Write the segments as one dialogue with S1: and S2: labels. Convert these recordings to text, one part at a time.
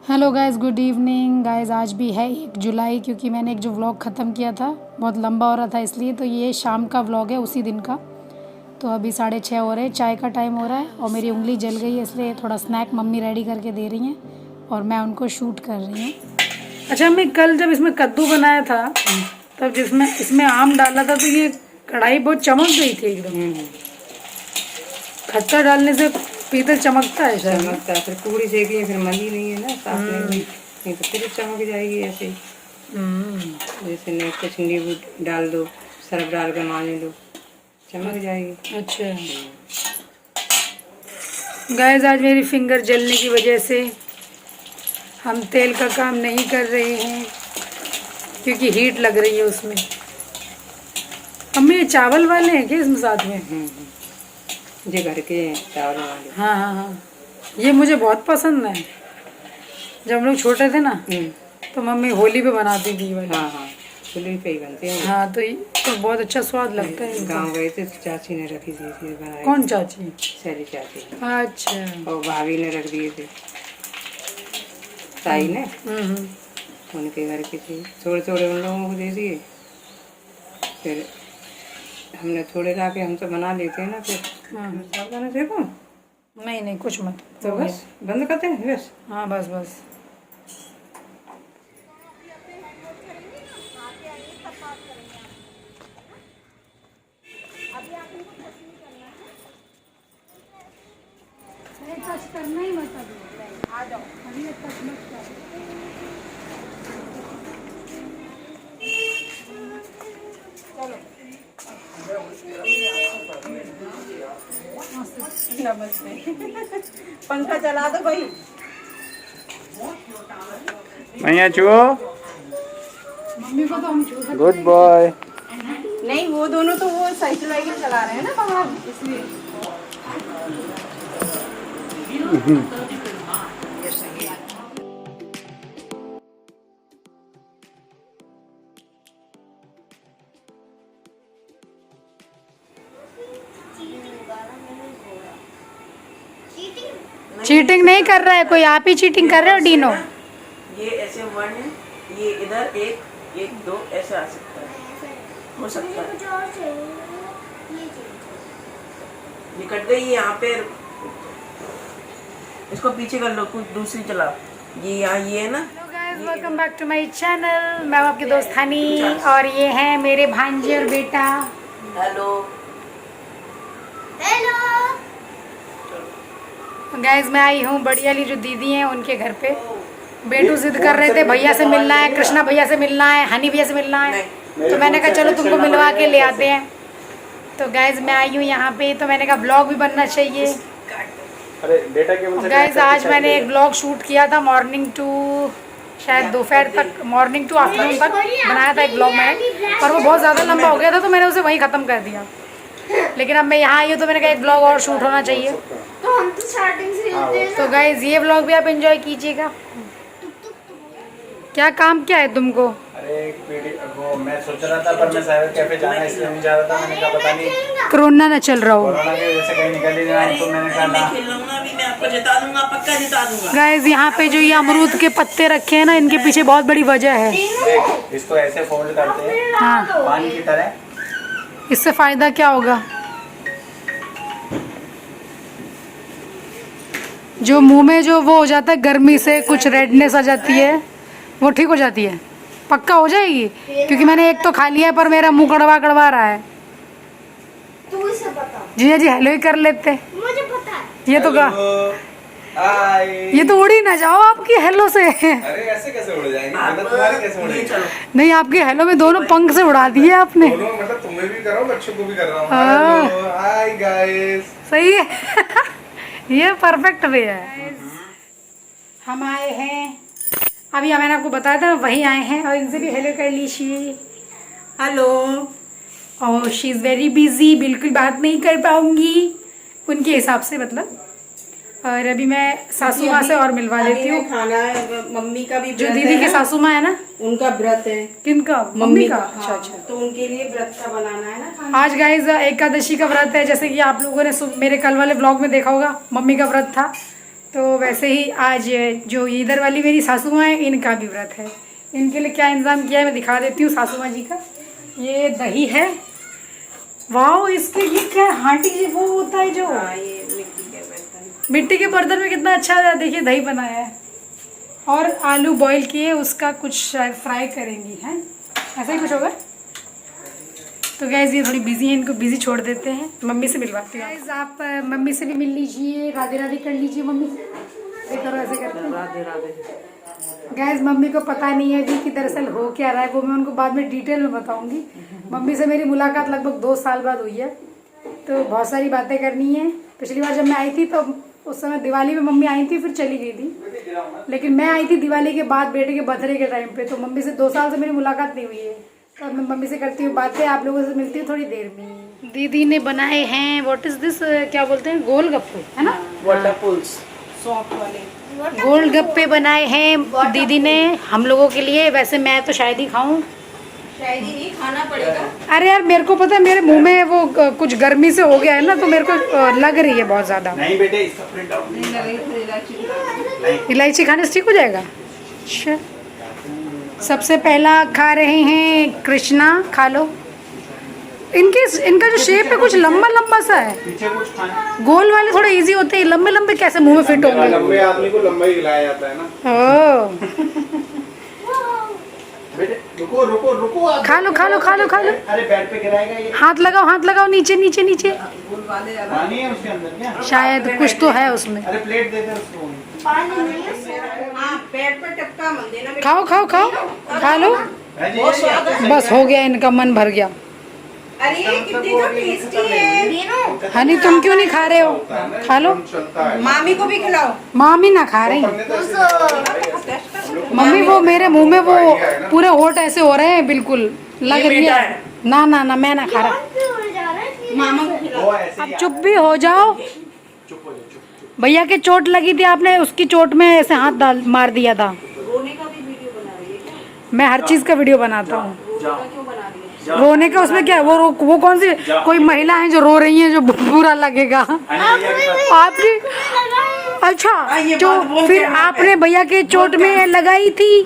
S1: Hello guys, good evening guys. आज भी है 1 जुलाई, क्योंकि मैंने एक जो व्लॉग ख़त्म किया था बहुत लंबा हो रहा था, इसलिए तो ये शाम का व्लॉग है उसी दिन का। तो अभी 6:30 हो रहे हैं, चाय का टाइम हो रहा है और मेरी उंगली जल गई है, इसलिए थोड़ा स्नैक मम्मी रेडी करके दे रही हैं और मैं उनको शूट कर रही हूँ। अच्छा, मैं कल जब इसमें कद्दू बनाया था तब जिसमें इसमें आम डाला था तो ये कढ़ाई बहुत चमक गई थी एकदम। खट्टा डालने से पीतल चमकता है शायद।
S2: चमकता है, फिर पूरी सेकी है, फिर मली नहीं है ना, साफ नहीं हुई, नहीं तो फिर चमक जाएगी ऐसे ही। जैसे नहीं कुछ नींबू डाल दो, सरफ डाल कर मान लो, चमक जाएगी।
S1: अच्छा गाइस, आज मेरी फिंगर जलने की वजह से हम तेल का काम नहीं कर रहे हैं क्योंकि हीट लग रही है उसमें। अम्मी, ये चावल वाले हैं क्या इसमें साथ में?
S2: ये घर के चावल वाले।
S1: हाँ हाँ हाँ, ये मुझे बहुत पसंद है। जब हम लोग छोटे थे ना तो मम्मी होली पे बनाती थी वाली।
S2: हाँ हाँ, चूल्हे पे ही बनते हैं।
S1: हाँ, तो बहुत अच्छा स्वाद लगता है।
S2: गाँव गए थे तो चाची ने रखी थी बनाई।
S1: कौन चाची?
S2: सारी चाची।
S1: अच्छा।
S2: और भाभी ने रख दिए थे, ताई ने। उनके घर के थे, थोड़े थोड़े उन लोगों को दे दिए, फिर हमने थोड़े ला के हम तो बना लेते हैं ना। फिर देखो,
S1: नहीं नहीं, कुछ मत।
S2: तो बस बंद करते हैं बस।
S1: हाँ बस बस। करना ही मत, आ जाओ, अभी टच मत करो।
S2: नमस्ते। पंखा चला दो भाई।
S3: मैया छू।
S1: मम्मी को तो हम छू सकते हैं।
S3: Good boy.
S2: नहीं, वो दोनों तो वो साइकिल वाइकिल चला रहे हैं ना बाहर, इसलिए।
S1: चीटिंग नहीं कर रहा है कोई, आप ही चीटिंग कर रहे हो डीनो।
S4: ये ऐसे 1 है, ये इधर 1 1 2 ऐसे आ सकता है, हो सकता है। ये कट गई यहाँ पे, इसको पीछे कर लो, कुछ दूसरी चला। ये यहाँ ये है ना।
S1: Hello guys, welcome back to my channel. मैं हूं आपकी दोस्त हनी और ये हैं मेरे भांजे और बेटा।
S4: हेलो
S1: गाइस, मैं आई हूँ बड़ी वाली जो दीदी हैं उनके घर पे। बेटू जिद कर रहे थे भैया से मिलना है, कृष्णा भैया से मिलना है, हनी भैया से मिलना है, तो मैंने कहा चलो तुमको मिलवा के ले आते हैं। तो गाइस, मैं आई हूँ यहाँ पे, तो मैंने कहा ब्लॉग भी बनना चाहिए। गाइस, आज मैंने एक ब्लॉग शूट किया था मॉर्निंग टू शायद दोपहर तक, मॉर्निंग टू आफ्टरनून तक बनाया था एक ब्लॉग मैंने, पर वो बहुत ज़्यादा लंबा हो गया था तो मैंने उसे वहीं ख़त्म कर दिया। लेकिन अब मैं यहाँ आई हूँ तो मैंने कहा एक ब्लॉग और शूट होना चाहिए।
S5: तो हम तो स्टार्टिंग से होते हैं।
S1: तो गाइस, ये ब्लॉग भी आप एंजॉय कीजिएगा। क्या काम क्या है तुमको?
S3: अरे वो मैं सोच रहा था, पर मैं साइबर कैफे जाना इसलिए नहीं जा रहा था। मैंने कहा पता नहीं
S1: कोरोना न चल रहा हो।
S3: कोरोना की वजह से कहीं निकल ही नहीं, तो मैंने कहा
S4: मैं खेल लूंगा, अभी मैं आपको जिता दूंगा, पक्का जिता दूंगा।
S1: गाइस, यहाँ पे जो ये अमरूद के पत्ते रखे हैं ना, इनके पीछे बहुत बड़ी वजह है।
S3: देख, इसको ऐसे फोल्ड करते हैं
S1: हाँ,
S3: पानी की तरह।
S1: इससे फायदा क्या होगा? जो मुंह में जो वो हो जाता है गर्मी से, कुछ रेडनेस आ जाती है, वो ठीक हो जाती है। पक्का हो जाएगी, क्योंकि मैंने एक तो खा लिया पर मेरा मुंह कड़वा कड़वा रहा है।
S5: तू इसे बता।
S1: जी जी, हेलो ही कर लेते।
S5: मुझे पता है।
S1: ये तो ये तो उड़ ही ना जाओ आपकी हेलो से।
S3: अरे ऐसे कैसे उड़ जाएंगे? मतलब तुम्हारी कैसे उड़ेगी?
S1: नहीं, आपकी हेलो में दोनों पंख से उड़ा दिए आपने।
S3: दोनों, मतलब तुम्हें भी कर रहा हूँ, बच्चों को भी कर रहा हूँ। Hello, hi guys.
S1: सही है। ये परफेक्ट वे है। हम आए हैं अभी, मैंने आपको बताया था वहीं आए हैं और इनसे भी हेलो कर लीजिए। हेलो। और शी इज़ वेरी बिजी, बिल्कुल बात नहीं कर पाऊंगी उनके हिसाब से, मतलब। और अभी मैं सासू माँ से और मिलवा देती हूँ।
S2: खाना मम्मी का भी
S1: जो दीदी के सासू माँ है ना,
S2: उनका व्रत है।
S1: किनका? मम्मी का। अच्छा अच्छा।
S2: तो उनके लिए व्रत का बनाना है ना खाना।
S1: आज गाइज एकादशी का व्रत है, जैसे कि आप लोगों ने मेरे कल वाले ब्लॉग में देखा होगा, मम्मी का व्रत था। तो वैसे ही आज जो इधर वाली मेरी सासू माँ है, इनका भी व्रत है। इनके लिए क्या इंतज़ाम किया है मैं दिखा देती हूँ सासू माँ जी का। ये दही है, वाह इसके ये क्या हांडी जी वो होता है जो मिट्टी के बर्तन में कितना अच्छा देखिए दही बनाया है। और आलू बॉईल किए, उसका कुछ शायद फ्राई करेंगी, हैं ऐसा ही कुछ होगा। तो गैस ये थोड़ी बिजी है, इनको बिजी छोड़ देते हैं, मम्मी से मिलवाती हूँ। गैस आप मम्मी से भी मिल लीजिए, राधे राधे कर लीजिए मम्मी से। ऐसे करो, ऐसे करते हैं।
S4: राधे राधे।
S1: गैस मम्मी को पता नहीं है अभी कि दरअसल हो क्या रहा है, वो मैं उनको बाद में डिटेल में बताऊंगी। मम्मी से मेरी मुलाकात लगभग 2 साल बाद हुई है, तो बहुत सारी बातें करनी है। पिछली बार जब मैं आई थी तो उस समय दिवाली में मम्मी आई थी, फिर चली गई थी, लेकिन मैं आई थी दिवाली के बाद बेटे के बर्थडे के टाइम पे। तो मम्मी से 2 साल से मेरी मुलाकात नहीं हुई है, तो अब मैं मम्मी से करती हूँ बातें, आप लोगों से मिलती हूँ थोड़ी देर में। दीदी ने बनाए हैं व्हाट इज दिस, क्या बोलते हैं, गोलगप्पे है ना,
S4: वाटरफॉल्स सॉफ्ट वाले
S1: गोलगप्पे बनाए हैं दीदी ने हम लोगों के लिए। वैसे मैं तो शायद ही खाऊं,
S5: शायद ही नहीं खाना पड़ेगा।
S1: अरे यार मेरे को पता है मेरे मुंह में वो कुछ गर्मी से हो गया है ना, तो मेरे को लग रही है बहुत ज्यादा।
S3: नहीं बेटे इसका प्रिंट आउट
S1: इलायची खाने से ठीक हो जाएगा। अच्छा सबसे पहला खा रहे हैं कृष्णा, खा लो। इनका जो शेप है कुछ लंबा लंबा सा है,
S3: पीछे कुछ खाना।
S1: गोल वाले थोड़े इजी होते हैं, लंबे लंबे कैसे मुंह में फिट होंगे।
S3: लंबे आदमी को लंबा ही खिलाया जाता है ना।
S1: ओह
S3: बेटे रुको रुको रुको,
S1: खा लो खा लो खा लो खा लो।
S3: अरे बेड पे गिराएगा ये।
S1: हाथ लगाओ नीचे नीचे नीचे।
S3: पानी है उसके अंदर क्या?
S1: शायद कुछ तो है उसमें।
S3: अरे प्लेट दे दे उसको।
S5: पानी नहीं है।
S4: हाँ पेट पर टपका मत देना बेटा।
S1: खाओ खाओ खाओ खा लो।
S4: बहुत स्वाद है।
S1: बस हो गया, इनका मन भर गया।
S4: अरे ये कितनी तो टेस्टी है।
S1: हनी तुम क्यों नहीं खा रहे हो, खा लो।
S4: मामी को भी खिलाओ।
S1: मामी ना खा रही, मम्मी वो मेरे मुंह में वो पूरे होठ ऐसे हो रहे हैं, बिल्कुल लग रही है। ना ना ना मैं ना खा रहा।
S4: मामा को खिलाओ।
S1: अब चुप भी हो जाओ। भैया के चोट लगी थी, आपने उसकी चोट में ऐसे हाथ डाल मार दिया था।
S4: रोने का भी वीडियो बना रही है क्या?
S1: मैं हर चीज का वीडियो बनाता हूँ।
S4: रोने का क्यों बना रही है?
S1: रोने का उसमें क्या है, वो कौन सी कोई महिला है जो रो रही है जो बुरा लगेगा आपकी। अच्छा जो फिर आपने भैया के चोट में लगाई थी।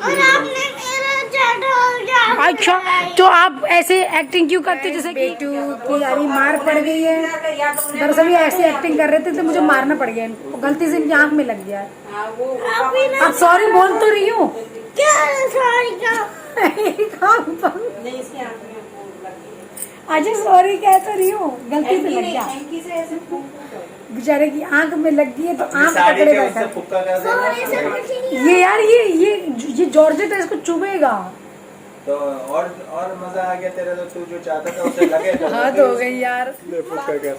S1: अच्छा तो आप ऐसे एक्टिंग क्यों करते हो जैसे बेटू की यारी मार पड़ गई है। दरअसल ये ऐसी एक्टिंग कर रहे थे तो मुझे मारना पड़ गया, इनको गलती से इनकी आंख में लग गया। अब सॉरी बोल तो रही हूँ।
S4: नहीं इसके आंख में वो लगी है।
S1: अच्छा सॉरी कह तो रही हूँ, गलती से लग गया।
S4: हैंकी से ऐसे फूंक
S1: बेचारे की आंख में लग गई है तो आंख
S3: साड़ी
S1: पकड़े
S3: के
S1: बैठा
S3: उससे फुक्का कर देना।
S1: ये यार ये जॉर्जेट है, इसको चुभेगा।
S3: तो और मजा आ गया तेरा, तो तू जो चाहता था उसे लगे तो
S1: हद हो गई यार,
S3: ले फुक्का कर।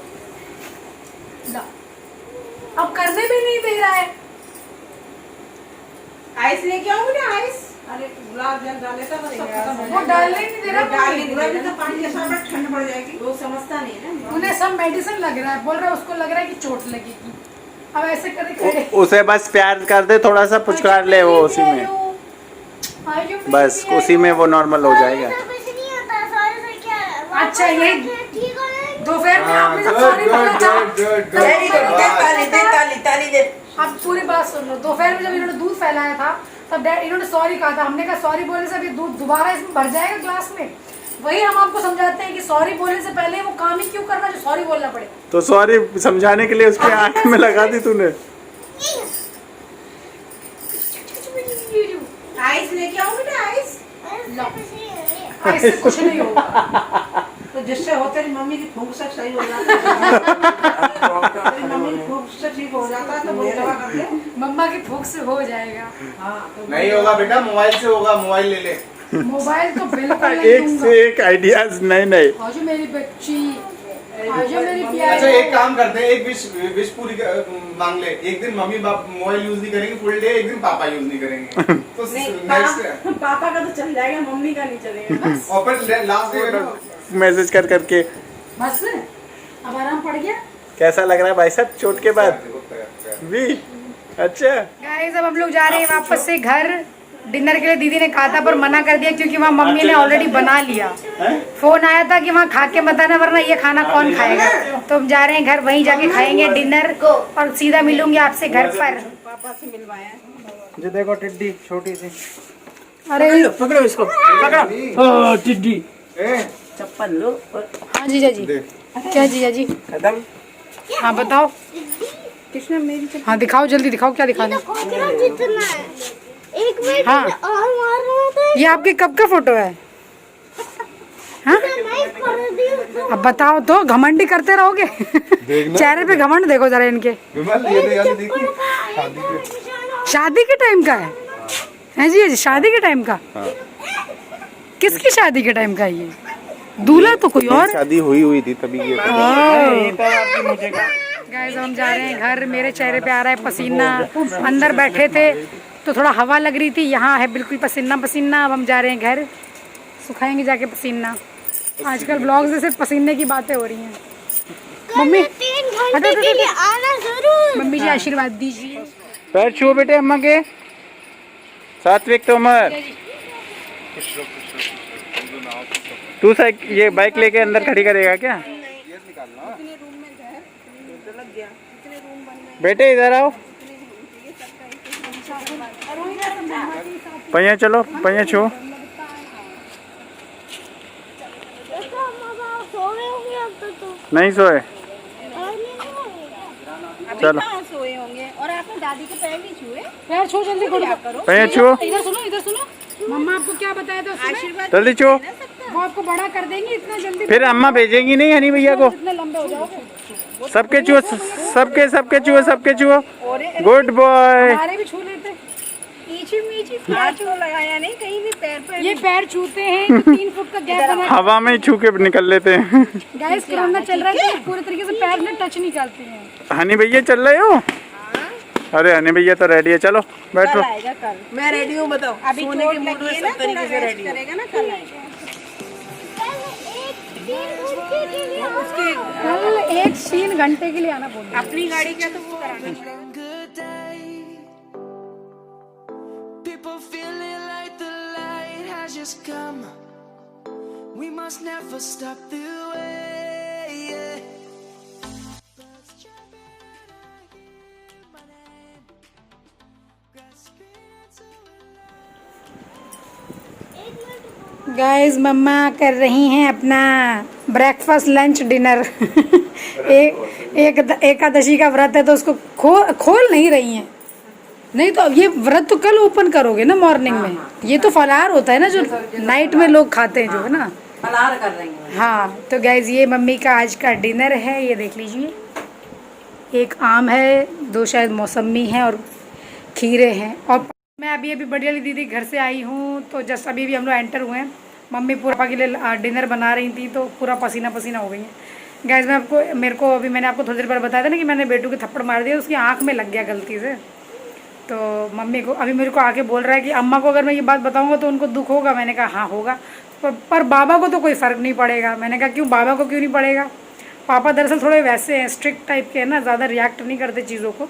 S1: अब करने भी नहीं दे रहा है।
S4: आइस लेके आऊंगी ना आइस। अरे गुलाब जल डाले तो सब खत्म हो
S1: वो डालने ही नहीं दे रहा।
S4: डालने तो पानी के साथ ठंड पड़ जाएगी। वो समझता नहीं है ना।
S1: उन्हें सब मेडिसिन लग रहा है, बोल रहा है उसको लग रहा है कि चोट लगेगी। अब ऐसे करे
S3: उसे बस प्यार कर दे, थोड़ा सा पुचकार ले वो उसी में, बस उसी में वो नॉर्मल हो जाएगा।
S1: अच्छा ये दोपहर में आपने जब सॉरी बोला था,
S4: ताली दे।
S1: अब पूरी बात सुन लो। दोपहर में जब इन्होंने दूध फैलाया था तब इन्होंने सॉरी कहा था। हमने कहा सॉरी बोलने से अभी दूध दोबारा इसमें भर जाएगा ग्लास में। वही हम आपको समझाते हैं कि सॉरी बोलने से पहले वो काम ही क्यों करना जो सॉरी बोलना पड़े।
S3: तो सॉरी समझाने के लिए उसकी आंख में लगा दी तूने।
S4: आइस लेके आऊंगी ना आइस।
S1: ऐसे कुछ नहीं होगा।
S4: तो जिससे हो तेरी मम्मी की फूंक से सही हो जाता है। तेरी मम्मी की फूंक से ठीक हो जाता है तो वो दवा कर दे।
S1: मम्मा की भूख से हो जाएगा।
S4: हाँ तो
S3: नहीं होगा बेटा, मोबाइल से होगा, मोबाइल ले ले।
S1: मोबाइल तो बिल्कुल नहीं
S3: एक
S1: दूंगा।
S3: से एक आइडियाज। नहीं
S1: आजो मेरी बच्ची, आजो मेरी प्यारी।
S3: अच्छा एक काम करते हैं, एक विश पूरी मांग ले। एक दिन मम्मी मोबाइल यूज नहीं करेंगे फुल डे, एक दिन पापा यूज नहीं करेंगे। तो नेक्स्ट
S4: पापा का तो चल जाएगा, मम्मी का नहीं चलेगा।
S3: और फिर लास्ट डे मैसेज कर करके।
S1: बस अब आराम पड़ गया।
S3: कैसा लग रहा है भाई साहब चोट के बाद भी? अच्छा
S1: गाइस अब हम लोग जा रहे हैं वापस से घर। डिनर के लिए दीदी ने कहा था पर मना कर दिया क्योंकि वहाँ मम्मी ने ऑलरेडी बना लिया। फोन आया था कि वहाँ खा के बताना वरना ये खाना कौन खाएगा। तो हम जा रहे हैं घर, वहीं जाके खाएंगे डिनर को और सीधा मिलूंगी आपसे घर पर।
S4: पापा से मिलवाया।
S3: ये देखो टिड्डी छोटी सी।
S1: अरे
S4: पकड़ो इसको, पकड़ो टिड्डी। चप्पल लो और
S1: हाँ जीजा जी। क्या जीजा जी?
S3: खत्म।
S1: हाँ बताओ।
S4: कृष्णा मेरी
S1: हाँ दिखाओ, जल्दी दिखाओ क्या दिखाना है।
S5: जितना है एक मिनट
S1: हाँ
S5: और मारना था।
S1: ये आपके कब का फोटो है? हाँ अब बताओ तो, घमंडी करते रहोगे? चेहरे पे घमंड देखो जरा इनके।
S3: विमल ये देखी शादी के।
S1: शादी के टाइम का है जी? जी शादी के टाइम का। किसकी शादी के टाइम का है ये? दूल्हा तो कोई और।
S3: शादी हुई थी तभी ये।
S1: गाइस हम जा रहे हैं घर। मेरे चेहरे पे आ रहा है पसीना। अंदर बैठे थे तो थोड़ा हवा लग रही थी, यहाँ है बिल्कुल पसीना पसीना। अब हम जा रहे हैं घर, सुखाएंगे जाके पसीना। आजकल ब्लॉग्स में सिर्फ पसीने की बातें हो रही हैं। मम्मी
S5: 3 घंटे के लिए आना जरूर।
S1: मम्मी जी आशीर्वाद दीजिए।
S3: पैर छुओ बेटे अम्मा के। सात्विक तोमर, तू ये बाइक लेके अंदर खड़ी करेगा क्या? बेटे इधर आओ। पहिया चलो, पहिया छुओ।
S5: सो गए होंगे अब तो।
S3: नहीं सोए? चलो
S5: सोए होंगे। और आपने दादी के पैर नहीं छुए?
S1: पैर छो जल्दी करो।
S3: पहिया छुओ,
S1: इधर सुनो, इधर सुनो। मम्मा आपको क्या बताया था उसमें?
S3: जल्दी छुओ।
S1: वो आपको बड़ा कर देंगे इतना जल्दी।
S3: फिर अम्मा भेजेंगी नहीं हनी भैया को।
S1: इतने लंबे हो जाओगे।
S3: सबके छुओ, सबके छुओ, सबके छुओ। Good boy.
S1: हमारे भी छू लेते।
S4: हाथ को लगाया नहीं कहीं भी पैर पे।
S1: ये पैर छूते हैं तो 3 फुट का गैप बना।
S3: हवा में ही छू के निकल लेते हैं।
S1: गाइस कोरोना चल रहा है, पूरे तरीके से पैर में टच नहीं करते हैं।
S3: हनी भैया चल रहे हो? अरे हनी भैया तो रेडी है, चलो बैठो।
S4: आएगा कल। मैं रेडी हूँ, बताओ।
S5: अभी
S4: सोने के मूड में सब तरीके से रेडी हूँ।
S5: करेगा ना कल आएगा।
S1: कल 1 घंटे के लिए आना बोल।
S4: अपनी गाड़ी का तो वो कराना।
S6: People feeling like the light has just come. We must never stop the way. Yeah. Birds chirping and I hear my name. Grasping into a
S1: guys मम्मा कर रही हैं अपना ब्रेकफास्ट लंच डिनर। एकादशी का व्रत है तो उसको खोल नहीं रही हैं। नहीं तो ये व्रत तो कल ओपन करोगे ना मॉर्निंग में। ये तो फलाहार होता है ना जो नाइट में लोग खाते हैं, जो है ना
S2: फलाहार कर रही हूँ।
S1: हाँ तो गाइस ये मम्मी का आज का डिनर है। ये देख लीजिए, एक आम है, 2 शायद मौसमी हैं और खीरे हैं। और मैं अभी बड़ी वाली दीदी घर से आई हूँ तो जस्ट अभी भी हम लोग एंटर हुए हैं। मम्मी पूरा के लिए डिनर बना रही थी तो पूरा पसीना पसीना हो गई है। गाइस मैंने आपको थोड़ी देर पहले बताया था ना कि मैंने बेटू के थप्पड़ मार दिया, उसकी आँख में लग गया गलती से। तो मम्मी को अभी मेरे को आके बोल रहा है कि अम्मा को अगर मैं ये बात बताऊंगा तो उनको दुख होगा। मैंने कहा हाँ होगा, पर बाबा को तो कोई फ़र्क नहीं पड़ेगा। मैंने कहा क्यों, बाबा को क्यों नहीं पड़ेगा? पापा दरअसल थोड़े वैसे हैं, स्ट्रिक्ट टाइप के हैं ना, ज़्यादा रिएक्ट नहीं करते चीज़ों को।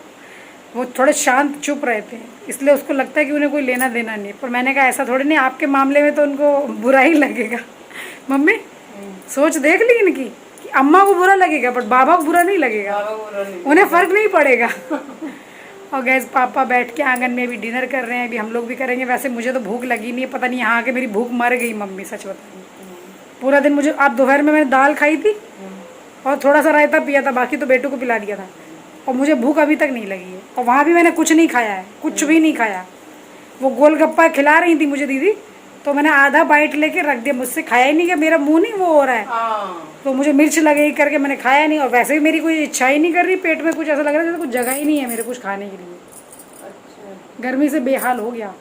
S1: वो थोड़े शांत चुप रहते हैं, इसलिए उसको लगता है कि उन्हें कोई लेना देना नहीं। पर मैंने कहा ऐसा थोड़ी नहीं, आपके मामले में तो उनको बुरा ही लगेगा। मम्मी सोच देख ली इनकी कि अम्मा को बुरा लगेगा पर बाबा को बुरा नहीं लगेगा, उन्हें फ़र्क नहीं पड़ेगा। और गैस पापा बैठ के आंगन में भी डिनर कर रहे हैं, अभी हम लोग भी करेंगे। वैसे मुझे तो भूख लगी नहीं है, पता नहीं यहाँ आके मेरी भूख मर गई। मम्मी सच बताइए, पूरा दिन मुझे, आप दोपहर में मैंने दाल खाई थी और थोड़ा सा रायता पिया था, बाकी तो बेटू को पिला दिया था। और मुझे भूख अभी तक नहीं लगी है। और वहाँ भी मैंने कुछ नहीं खाया है, कुछ भी नहीं खाया। वो गोलगप्पा खिला रही थी मुझे दीदी, तो मैंने आधा बाइट लेके रख दिया। मुझसे खाया ही नहीं, कि मेरा मुँह नहीं वो हो रहा है तो मुझे मिर्च लगेगी करके मैंने खाया नहीं। और वैसे भी मेरी कोई इच्छा ही नहीं कर रही, पेट में कुछ ऐसा लग रहा है जैसे कुछ जगह ही नहीं है मेरे कुछ खाने के लिए। गर्मी से बेहाल हो गया,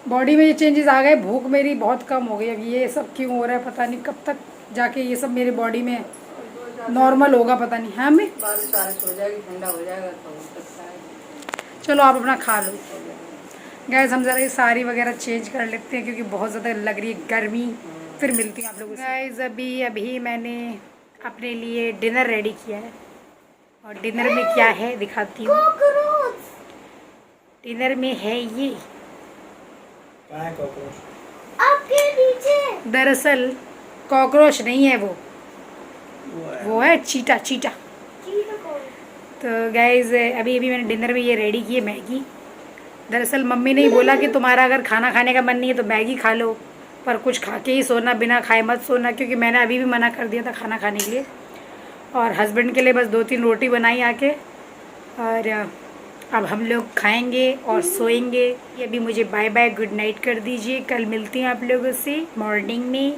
S1: बॉडी में ये चेंजेस आ गए, भूख मेरी बहुत कम हो गई। अब ये सब क्यों हो रहा है पता नहीं, कब तक जाके ये सब मेरे बॉडी में नॉर्मल होगा पता नहीं। हाँ मैं
S2: बारिश हो जाएगी, ठंडा हो जाएगा तो हो सकता है।
S1: चलो आप अपना खा लो। गैस हम ज़रा ये साड़ी वगैरह चेंज कर लेते हैं क्योंकि बहुत ज़्यादा लग रही है गर्मी। फिर मिलती हैं आप लोगों से। गैस अभी मैंने अपने लिए डिनर रेडी किया है और डिनर में क्या है दिखाती हूँ। डिनर में है ये
S5: आपके नीचे।
S1: दरअसल कॉकरोच नहीं है, वो वो है चीटा चीटा। तो गाइज अभी अभी मैंने डिनर में ये रेडी की है मैगी। दरअसल मम्मी ने ही बोला कि तुम्हारा अगर खाना खाने का मन नहीं है तो मैगी खा लो, पर कुछ खा के ही सोना, बिना खाए मत सोना, क्योंकि मैंने अभी भी मना कर दिया था खाना खाने के लिए। और हस्बैंड के लिए बस 2-3 रोटी बनाई आके, और अब हम लोग खाएंगे और सोएंगे। ये अभी मुझे बाय बाय गुड नाइट कर दीजिए। कल मिलती हूँ आप लोगों से मॉर्निंग में।